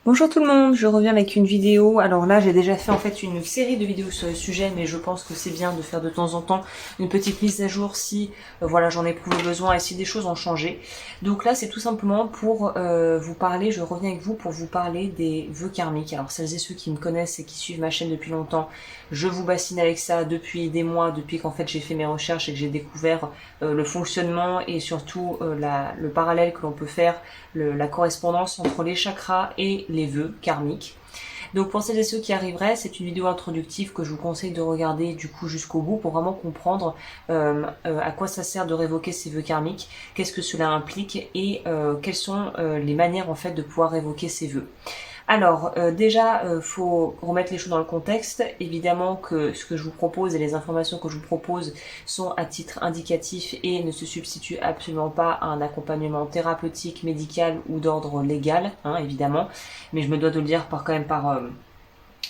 Bonjour tout le monde, je reviens avec une vidéo. Alors là, j'ai déjà fait en fait une série de vidéos sur le sujet, mais je pense que c'est bien de faire de temps en temps une petite mise à jour si voilà, j'en ai éprouvé besoin et si des choses ont changé. Donc là, c'est tout simplement pour vous parler, je reviens avec vous pour vous parler des vœux karmiques. Alors celles et ceux qui me connaissent et qui suivent ma chaîne depuis longtemps, je vous bassine avec ça depuis des mois, depuis qu'en fait j'ai fait mes recherches et que j'ai découvert le fonctionnement et surtout le parallèle que l'on peut faire, la correspondance entre les chakras et les vœux karmiques. Donc pour celles et ceux qui arriveraient, c'est une vidéo introductive que je vous conseille de regarder du coup jusqu'au bout pour vraiment comprendre à quoi ça sert de révoquer ces vœux karmiques, qu'est-ce que cela implique et quelles sont les manières en fait de pouvoir révoquer ces vœux. Alors déjà, faut remettre les choses dans le contexte. Évidemment que ce que je vous propose et les informations que je vous propose sont à titre indicatif et ne se substituent absolument pas à un accompagnement thérapeutique, médical ou d'ordre légal, hein, évidemment. Mais je me dois de le dire quand même par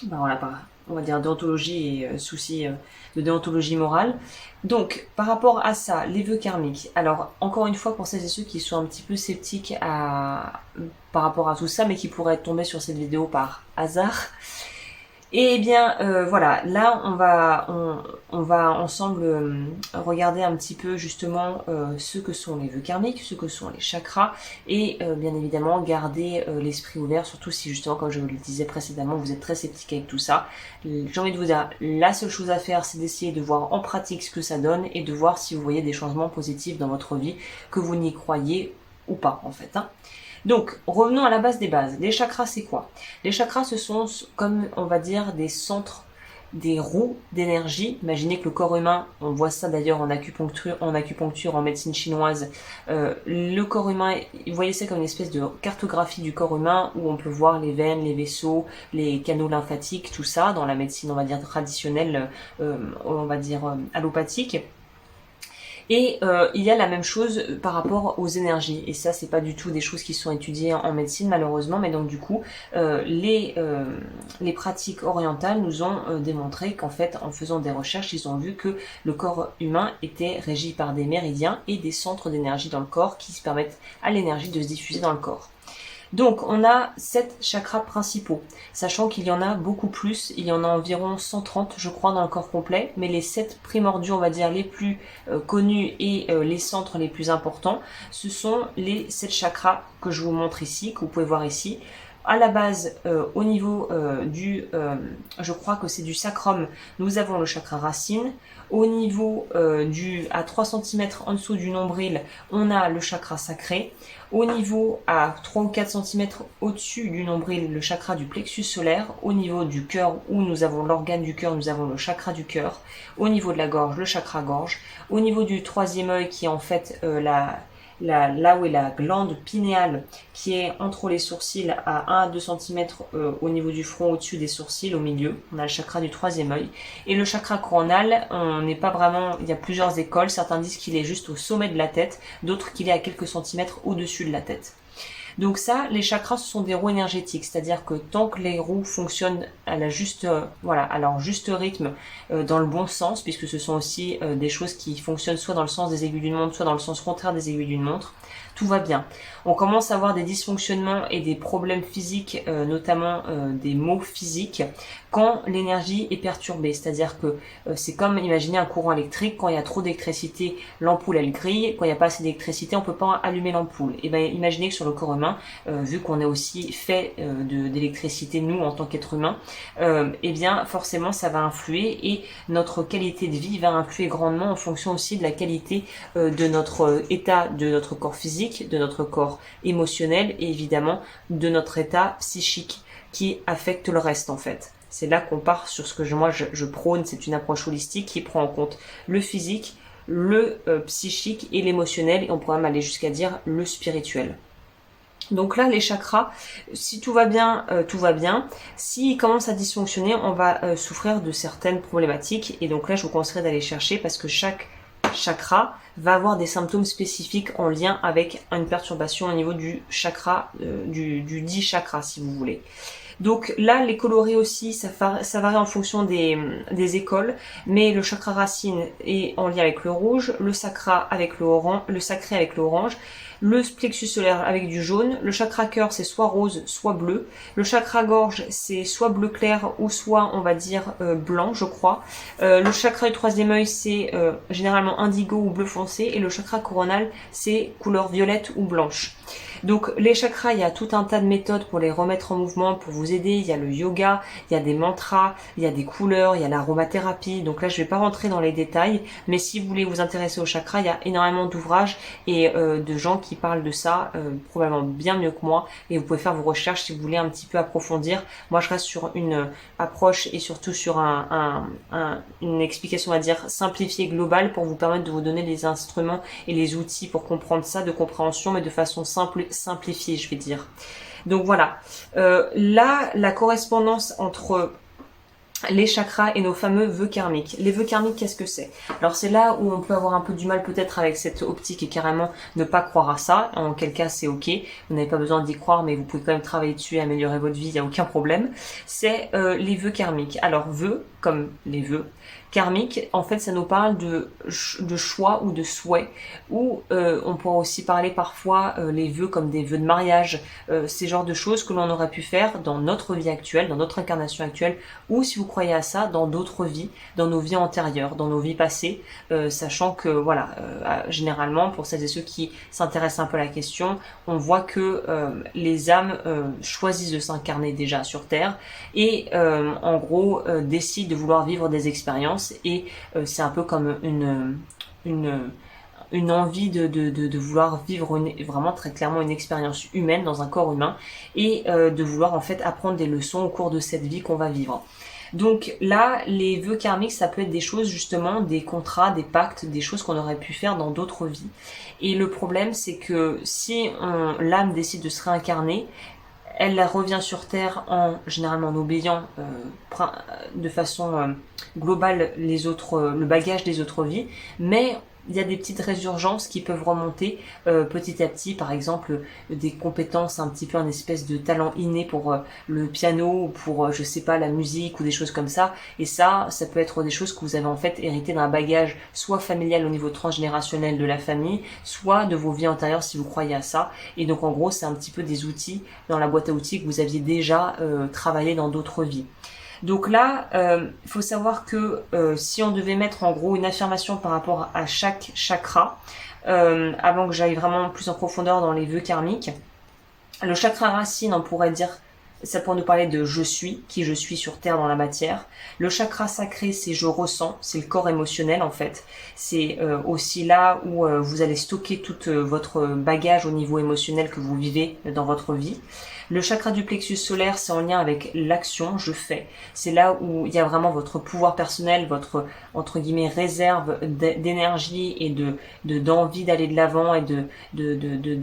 voilà, on va dire déontologie et souci de déontologie morale. Donc, par rapport à ça, les vœux karmiques. Alors, encore une fois, pour celles et ceux qui sont un petit peu sceptiques par rapport à tout ça, mais qui pourraient tomber sur cette vidéo par hasard, et bien voilà, là on va ensemble regarder un petit peu justement ce que sont les vœux karmiques, ce que sont les chakras et bien évidemment garder l'esprit ouvert, surtout si justement comme je vous le disais précédemment vous êtes très sceptique avec tout ça. J'ai envie de vous dire, la seule chose à faire c'est d'essayer de voir en pratique ce que ça donne et de voir si vous voyez des changements positifs dans votre vie, que vous n'y croyez ou pas en fait, hein. Donc, revenons à la base des bases. Les chakras, c'est quoi? Les chakras, ce sont, comme on va dire, des centres, des roues d'énergie. Imaginez que le corps humain, on voit ça d'ailleurs en acupuncture, en médecine chinoise. Le corps humain, vous voyez ça comme une espèce de cartographie du corps humain où on peut voir les veines, les vaisseaux, les canaux lymphatiques, tout ça dans la médecine, on va dire traditionnelle, on va dire allopathique. Et il y a la même chose par rapport aux énergies. Et ça, c'est pas du tout des choses qui sont étudiées en médecine, malheureusement. Mais donc, du coup, les pratiques orientales nous ont démontré qu'en fait, en faisant des recherches, ils ont vu que le corps humain était régi par des méridiens et des centres d'énergie dans le corps qui permettent à l'énergie de se diffuser dans le corps. Donc on a 7 chakras principaux, sachant qu'il y en a beaucoup plus, il y en a environ 130 je crois dans le corps complet, mais les 7 primordiaux on va dire les plus connus et les centres les plus importants, ce sont les 7 chakras que je vous montre ici, que vous pouvez voir ici. À la base, au niveau je crois que c'est du sacrum, nous avons le chakra racine. Au niveau à 3 cm en dessous du nombril, on a le chakra sacré. Au niveau à 3 ou 4 cm au-dessus du nombril, le chakra du plexus solaire. Au niveau du cœur, où nous avons l'organe du cœur, nous avons le chakra du cœur. Au niveau de la gorge, le chakra gorge. Au niveau du troisième œil, qui est en fait là où est la glande pinéale qui est entre les sourcils à 1 à 2 cm au niveau du front, au-dessus des sourcils, au milieu. On a le chakra du troisième œil. Et le chakra coronal, on n'est pas vraiment, il y a plusieurs écoles. Certains disent qu'il est juste au sommet de la tête, d'autres qu'il est à quelques centimètres au-dessus de la tête. Donc ça, les chakras, ce sont des roues énergétiques, c'est-à-dire que tant que les roues fonctionnent à la juste, à leur juste rythme, dans le bon sens, puisque ce sont aussi des choses qui fonctionnent soit dans le sens des aiguilles d'une montre, soit dans le sens contraire des aiguilles d'une montre, tout va bien. On commence à avoir des dysfonctionnements et des problèmes physiques, notamment des maux physiques, quand l'énergie est perturbée. C'est-à-dire que c'est comme imaginer un courant électrique, quand il y a trop d'électricité, l'ampoule elle grille, quand il n'y a pas assez d'électricité, on peut pas allumer l'ampoule. Et bien imaginez que sur le corps humain, vu qu'on est aussi fait d'électricité, nous en tant qu'être humain, et bien forcément ça va influer et notre qualité de vie va influer grandement en fonction aussi de la qualité de notre état, de notre corps physique, de notre corps émotionnel et évidemment de notre état psychique qui affecte le reste en fait. C'est là qu'on part sur ce que je prône, c'est une approche holistique qui prend en compte le physique, le psychique et l'émotionnel, et on pourrait même aller jusqu'à dire le spirituel. Donc là, les chakras, si tout va bien, tout va bien. S'ils commencent à dysfonctionner, on va souffrir de certaines problématiques. Et donc là, je vous conseillerais d'aller chercher parce que chaque chakra va avoir des symptômes spécifiques en lien avec une perturbation au niveau du chakra, du dit chakra si vous voulez. Donc là, les coloris aussi, ça varie en fonction des écoles, mais le chakra racine est en lien avec le rouge, le sacra avec le orange, le sacré avec l'orange, le plexus solaire avec du jaune, le chakra cœur c'est soit rose, soit bleu, le chakra gorge c'est soit bleu clair ou soit on va dire blanc je crois, le chakra du troisième œil c'est généralement indigo ou bleu foncé et le chakra coronal c'est couleur violette ou blanche. Donc les chakras, il y a tout un tas de méthodes pour les remettre en mouvement, pour vous aider. Il y a le yoga, il y a des mantras, il y a des couleurs, il y a l'aromathérapie. Donc là, je vais pas rentrer dans les détails, mais si vous voulez vous intéresser aux chakras, il y a énormément d'ouvrages et de gens qui parlent de ça, probablement bien mieux que moi. Et vous pouvez faire vos recherches si vous voulez un petit peu approfondir. Moi, je reste sur une approche et surtout sur une explication, on va dire, simplifiée, globale pour vous permettre de vous donner les instruments et les outils pour comprendre ça de compréhension, mais de façon simplifiée, je vais dire. Donc voilà. Là, la correspondance entre les chakras et nos fameux vœux karmiques. Les vœux karmiques, qu'est-ce que c'est? Alors c'est là où on peut avoir un peu du mal peut-être avec cette optique et carrément ne pas croire à ça, en quel cas c'est ok, vous n'avez pas besoin d'y croire mais vous pouvez quand même travailler dessus et améliorer votre vie, il n'y a aucun problème. C'est les vœux karmiques. Alors vœux, comme les vœux, karmique, en fait, ça nous parle de choix ou de souhait, ou on pourra aussi parler parfois les vœux comme des vœux de mariage, ces genres de choses que l'on aurait pu faire dans notre vie actuelle, dans notre incarnation actuelle, ou si vous croyez à ça, dans d'autres vies, dans nos vies antérieures, dans nos vies passées, sachant que, voilà, généralement, pour celles et ceux qui s'intéressent un peu à la question, on voit que les âmes choisissent de s'incarner déjà sur Terre, et en gros, décident de vouloir vivre des expériences, et c'est un peu comme une envie de vouloir vivre vraiment très clairement une expérience humaine dans un corps humain et de vouloir en fait apprendre des leçons au cours de cette vie qu'on va vivre. Donc là, les vœux karmiques, ça peut être des choses justement, des contrats, des pactes, des choses qu'on aurait pu faire dans d'autres vies. Et le problème, c'est que si l'âme décide de se réincarner, elle revient sur Terre généralement en obéissant de façon globale le bagage des autres vies, mais il y a des petites résurgences qui peuvent remonter petit à petit, par exemple des compétences un petit peu un espèce de talent inné pour le piano ou pour je sais pas la musique ou des choses comme ça, et ça peut être des choses que vous avez en fait hérité d'un bagage soit familial au niveau transgénérationnel de la famille, soit de vos vies antérieures si vous croyez à ça, et donc en gros c'est un petit peu des outils dans la boîte à outils que vous aviez déjà travaillé dans d'autres vies. Donc là, il faut savoir que si on devait mettre en gros une affirmation par rapport à chaque chakra, avant que j'aille vraiment plus en profondeur dans les vœux karmiques, le chakra racine, on pourrait dire, ça pour nous parler de je suis, qui je suis sur Terre dans la matière. Le chakra sacré, c'est je ressens, c'est le corps émotionnel en fait. C'est aussi là où vous allez stocker tout votre bagage au niveau émotionnel que vous vivez dans votre vie. Le chakra du plexus solaire, c'est en lien avec l'action, je fais. C'est là où il y a vraiment votre pouvoir personnel, votre, entre guillemets, réserve d'énergie et d'envie d'aller de l'avant et de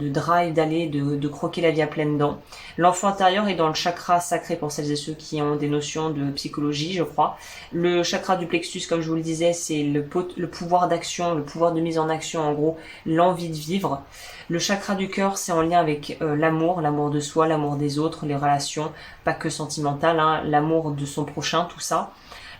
drive d'aller, de croquer la vie à pleines dents. L'enfant intérieur est dans le chakra sacré pour celles et ceux qui ont des notions de psychologie, je crois. Le chakra du plexus, comme je vous le disais, c'est le pouvoir d'action, le pouvoir de mise en action, en gros, l'envie de vivre. Le chakra du cœur, c'est en lien avec l'amour de soi, l'amour des autres, les relations, pas que sentimentales, hein, l'amour de son prochain, tout ça.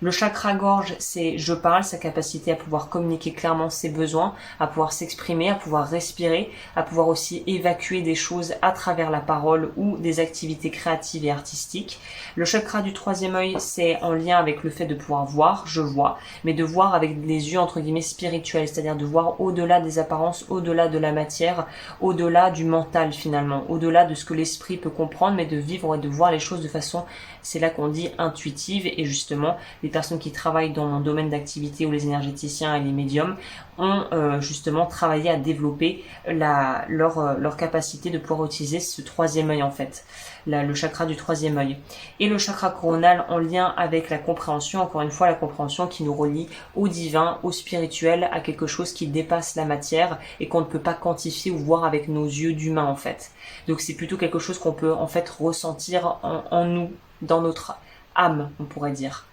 Le chakra gorge, c'est je parle, sa capacité à pouvoir communiquer clairement ses besoins, à pouvoir s'exprimer, à pouvoir respirer, à pouvoir aussi évacuer des choses à travers la parole ou des activités créatives et artistiques. Le chakra du troisième œil, c'est en lien avec le fait de pouvoir voir, je vois, mais de voir avec les yeux entre guillemets spirituels, c'est-à-dire de voir au-delà des apparences, au-delà de la matière, au-delà du mental finalement, au-delà de ce que l'esprit peut comprendre, mais de vivre et de voir les choses de façon, c'est là qu'on dit intuitive, et justement, les personnes qui travaillent dans mon domaine d'activité ou les énergéticiens et les médiums ont justement travaillé à développer leur capacité de pouvoir utiliser ce troisième œil en fait, le chakra du troisième œil. Et le chakra coronal en lien avec la compréhension, encore une fois la compréhension qui nous relie au divin, au spirituel, à quelque chose qui dépasse la matière et qu'on ne peut pas quantifier ou voir avec nos yeux d'humain en fait. Donc c'est plutôt quelque chose qu'on peut en fait ressentir en nous, dans notre âme on pourrait dire.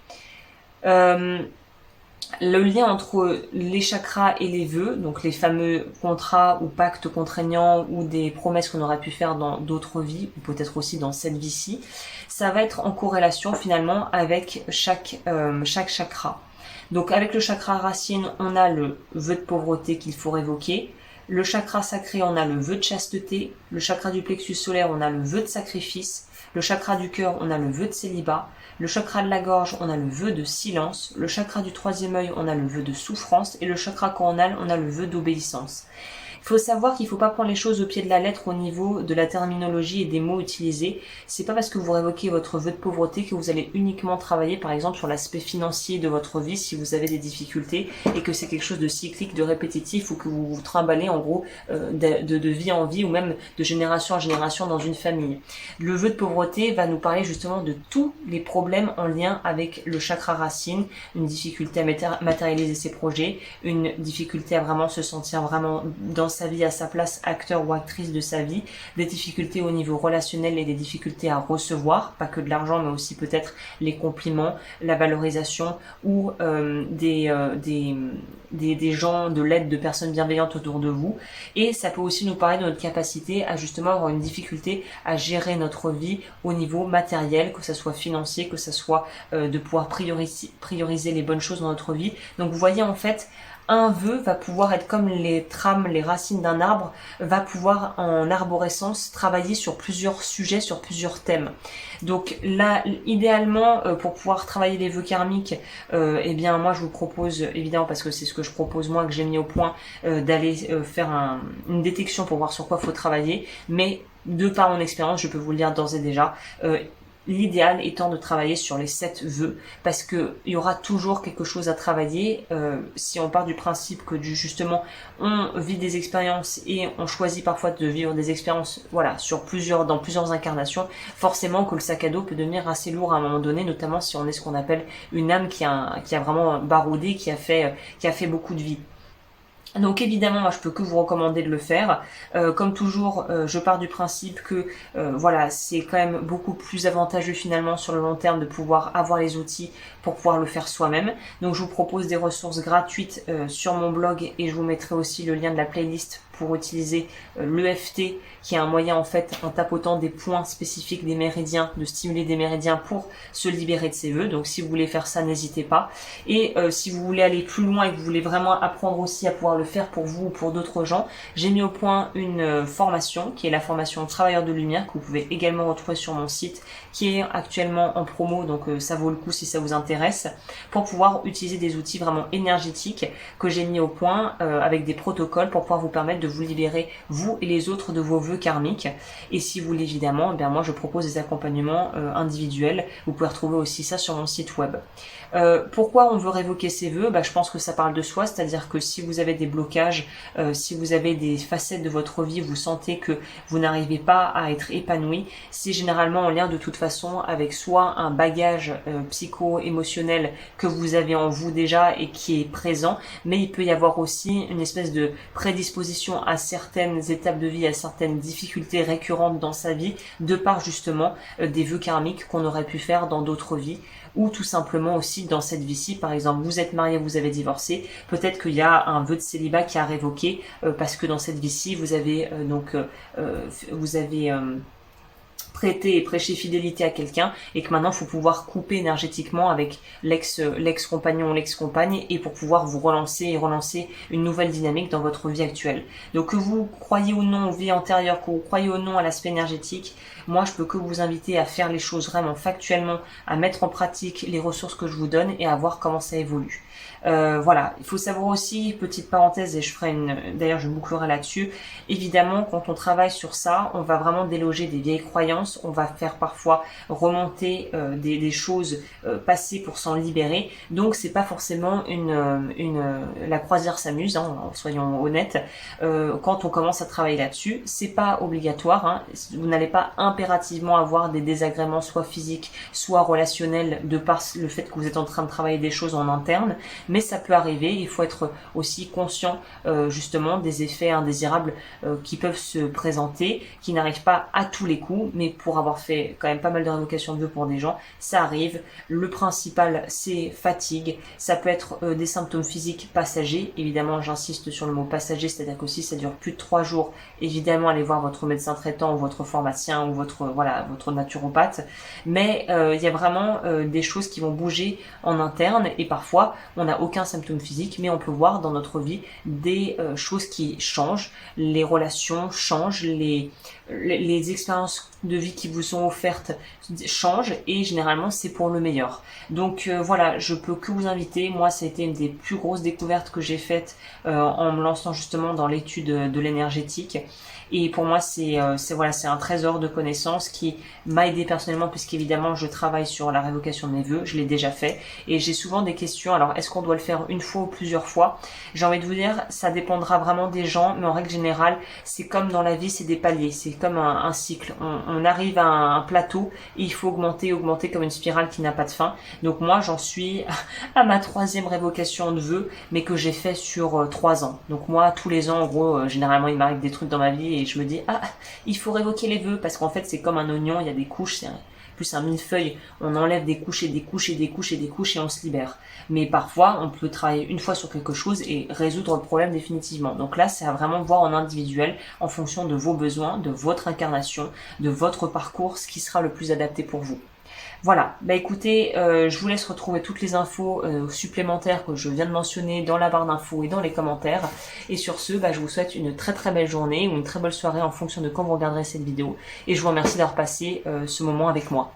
Le lien entre les chakras et les vœux, donc les fameux contrats ou pactes contraignants ou des promesses qu'on aurait pu faire dans d'autres vies, ou peut-être aussi dans cette vie-ci, ça va être en corrélation finalement avec chaque chakra. Donc avec le chakra racine, on a le vœu de pauvreté qu'il faut révoquer. Le chakra sacré, on a le vœu de chasteté. Le chakra du plexus solaire, on a le vœu de sacrifice. Le chakra du cœur, on a le vœu de célibat. Le chakra de la gorge, on a le vœu de silence. Le chakra du troisième œil, on a le vœu de souffrance. Et le chakra coronal, on a le vœu d'obéissance. Il faut savoir qu'il ne faut pas prendre les choses au pied de la lettre au niveau de la terminologie et des mots utilisés. C'est pas parce que vous révoquez votre vœu de pauvreté que vous allez uniquement travailler par exemple sur l'aspect financier de votre vie si vous avez des difficultés et que c'est quelque chose de cyclique, de répétitif ou que vous vous trimballez en gros de vie en vie ou même de génération en génération dans une famille. Le vœu de pauvreté va nous parler justement de tous les problèmes en lien avec le chakra racine, une difficulté à matérialiser ses projets, une difficulté à vraiment se sentir vraiment dans sa vie, à sa place, acteur ou actrice de sa vie, des difficultés au niveau relationnel et des difficultés à recevoir, pas que de l'argent, mais aussi peut-être les compliments, la valorisation ou des gens, de l'aide de personnes bienveillantes autour de vous. Et ça peut aussi nous parler de notre capacité à justement avoir une difficulté à gérer notre vie au niveau matériel, que ça soit financier, que ça soit de pouvoir prioriser les bonnes choses dans notre vie. Donc vous voyez en fait, un vœu va pouvoir être comme les trames, les racines d'un arbre, va pouvoir en arborescence travailler sur plusieurs sujets, sur plusieurs thèmes. Donc là, idéalement, pour pouvoir travailler les vœux karmiques, eh bien moi je vous propose, évidemment parce que c'est ce que je propose moi, que j'ai mis au point, d'aller faire une détection pour voir sur quoi il faut travailler, mais de par mon expérience, je peux vous le dire d'ores et déjà, l'idéal étant de travailler sur les 7 vœux parce que il y aura toujours quelque chose à travailler si on part du principe que justement on vit des expériences et on choisit parfois de vivre des expériences voilà dans plusieurs incarnations, forcément que le sac à dos peut devenir assez lourd à un moment donné, notamment si on est ce qu'on appelle une âme qui a vraiment baroudé, qui a fait beaucoup de vie. Donc évidemment, moi je peux que vous recommander de le faire. Comme toujours, je pars du principe que voilà, c'est quand même beaucoup plus avantageux finalement sur le long terme de pouvoir avoir les outils pour pouvoir le faire soi-même. Donc je vous propose des ressources gratuites sur mon blog et je vous mettrai aussi le lien de la playlist pour utiliser l'EFT qui est un moyen en fait en tapotant des points spécifiques des méridiens, de stimuler des méridiens pour se libérer de ses vœux. Donc si vous voulez faire ça, n'hésitez pas. Et si vous voulez aller plus loin et que vous voulez vraiment apprendre aussi à pouvoir le faire pour vous ou pour d'autres gens, j'ai mis au point une formation qui est la formation Travailleur de Lumière que vous pouvez également retrouver sur mon site qui est actuellement en promo, donc ça vaut le coup si ça vous intéresse, pour pouvoir utiliser des outils vraiment énergétiques que j'ai mis au point avec des protocoles pour pouvoir vous permettre de vous libérer, vous et les autres, de vos vœux karmiques. Et si vous voulez évidemment, bien moi je propose des accompagnements individuels, vous pouvez retrouver aussi ça sur mon site web. Pourquoi on veut révoquer ces vœux? Je pense que ça parle de soi, c'est-à-dire que si vous avez des blocages, si vous avez des facettes de votre vie, vous sentez que vous n'arrivez pas à être épanoui, c'est généralement en lien de toute façon avec soit un bagage psycho-émotionnel que vous avez en vous déjà et qui est présent, mais il peut y avoir aussi une espèce de prédisposition à certaines étapes de vie, à certaines difficultés récurrentes dans sa vie, de par justement des vœux karmiques qu'on aurait pu faire dans d'autres vies, ou tout simplement aussi dans cette vie-ci. Par exemple, vous êtes marié, vous avez divorcé, peut-être qu'il y a un vœu de célibat qui a révoqué parce que dans cette vie-ci vous avez prêter et prêcher fidélité à quelqu'un et que maintenant il faut pouvoir couper énergétiquement avec l'ex-compagnon ou l'ex-compagne et pour pouvoir vous relancer et relancer une nouvelle dynamique dans votre vie actuelle. Donc que vous croyez ou non aux vies antérieures, que vous croyez ou non à l'aspect énergétique, moi je peux que vous inviter à faire les choses vraiment factuellement, à mettre en pratique les ressources que je vous donne et à voir comment ça évolue. Voilà, il faut savoir aussi, petite parenthèse, et d'ailleurs je bouclerai là-dessus, évidemment quand on travaille sur ça, on va vraiment déloger des vieilles croyances, on va faire parfois remonter des choses passées pour s'en libérer, donc c'est pas forcément la croisière s'amuse, hein, soyons honnêtes, quand on commence à travailler là-dessus, c'est pas obligatoire, hein, vous n'allez pas impérativement avoir des désagréments soit physiques, soit relationnels de par le fait que vous êtes en train de travailler des choses en interne, mais ça peut arriver. Il faut être aussi conscient justement des effets indésirables qui peuvent se présenter, qui n'arrivent pas à tous les coups, mais pour avoir fait quand même pas mal de révocations de vœux pour des gens, ça arrive. Le principal, c'est fatigue. Ça peut être des symptômes physiques passagers. Évidemment, j'insiste sur le mot passager, c'est-à-dire que si ça dure plus de 3 jours, évidemment, allez voir votre médecin traitant ou votre pharmacien ou votre naturopathe. Mais il y a vraiment des choses qui vont bouger en interne et parfois, on n'a aucun symptôme physique, mais on peut voir dans notre vie des choses qui changent. Les relations changent, les expériences de vie qui vous sont offertes changent et généralement c'est pour le meilleur. Donc voilà, je peux que vous inviter. Moi, ça a été une des plus grosses découvertes que j'ai faites en me lançant justement dans l'étude de l'énergétique. Et pour moi, c'est un trésor de connaissances qui m'a aidé personnellement, puisqu'évidemment, je travaille sur la révocation de mes vœux. Je l'ai déjà fait. Et j'ai souvent des questions. Alors, est-ce qu'on doit le faire une fois ou plusieurs fois? J'ai envie de vous dire, ça dépendra vraiment des gens. Mais en règle générale, c'est comme dans la vie, c'est des paliers. C'est comme un cycle. On arrive à un plateau et il faut augmenter comme une spirale qui n'a pas de fin. Donc moi, j'en suis à ma 3e révocation de vœux, mais que j'ai fait sur 3 ans. Donc moi, tous les ans, en gros, généralement, il m'arrive des trucs dans ma vie et je me dis, il faut révoquer les vœux, parce qu'en fait, c'est comme un oignon, il y a des couches, c'est plus un millefeuille, on enlève des couches et des couches et des couches et des couches et on se libère. Mais parfois, on peut travailler une fois sur quelque chose et résoudre le problème définitivement. Donc là, c'est à vraiment voir en individuel, en fonction de vos besoins, de votre incarnation, de votre parcours, ce qui sera le plus adapté pour vous. Voilà, bah écoutez, je vous laisse retrouver toutes les infos supplémentaires que je viens de mentionner dans la barre d'infos et dans les commentaires. Et sur ce, bah, je vous souhaite une très très belle journée ou une très belle soirée en fonction de quand vous regarderez cette vidéo. Et je vous remercie d'avoir passé ce moment avec moi.